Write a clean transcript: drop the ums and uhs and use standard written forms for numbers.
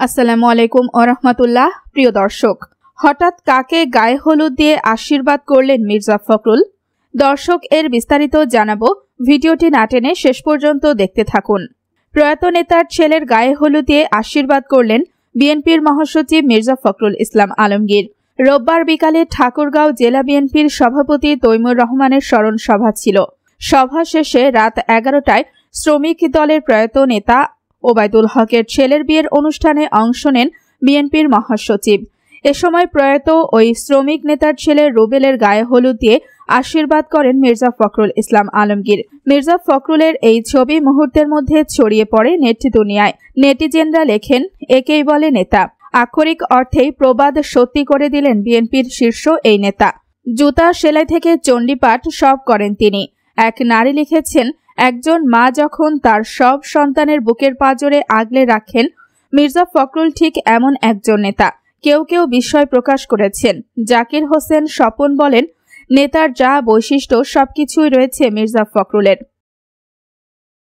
আসসালামু আলাইকুম ওয়া রাহমাতুল্লাহ। প্রিয় দর্শক, হঠাৎ কাকে গায়ে হলুদ দিয়ে আশীর্বাদ করলেন মির্জা ফখরুল? দর্শক, এর বিস্তারিত জানাবো, ভিডিওটি না টেনে শেষ পর্যন্ত দেখতে থাকুন। প্রয়াত নেতার ছেলের গায়ে হলুদ দিয়ে আশীর্বাদ করলেন বিএনপির মহাসচিব মির্জা ফখরুল ইসলাম আলমগীর। রোববার বিকালে ঠাকুরগাঁও জেলা বিএনপির সভাপতি তৈমুর রহমানের স্মরণ সভা ছিল। সভা শেষে রাত 11টায় শ্রমিক দলের প্রয়াত নেতা ওবায়দুল হকের ছেলের বিয়ের অনুষ্ঠানে অংশ নেন বিএনপির মহাসচিব। এ সময় প্রয়াত ওই শ্রমিক নেতার ছেলে রুবেলের গায়ে হলুদ দিয়ে আশীর্বাদ করেন মির্জা ফখরুল ইসলাম আলমগীর। মির্জা ফখরুলের এই ছবি মুহূর্তের মধ্যে ছড়িয়ে পড়ে নেট দুনিয়ায়। নেটিজেনরা লেখেন, একেই বলে নেতা। আক্ষরিক অর্থেই প্রবাদ সত্যি করে দিলেন বিএনপির শীর্ষ এই নেতা। জুতা সেলাই থেকে চণ্ডীপাঠ সব করেন তিনি। এক নারী লিখেছেন, একজন মা যখন তার সব সন্তানের বুকের পাঁজরে আগলে রাখেন, মির্জা ফখরুল ঠিক এমন একজন নেতা। কেউ কেউ বিস্ময় প্রকাশ করেছেন। জাকির হোসেন স্বপন বলেন, নেতার যা বৈশিষ্ট্য সবকিছুই রয়েছে মির্জা ফখরুলের।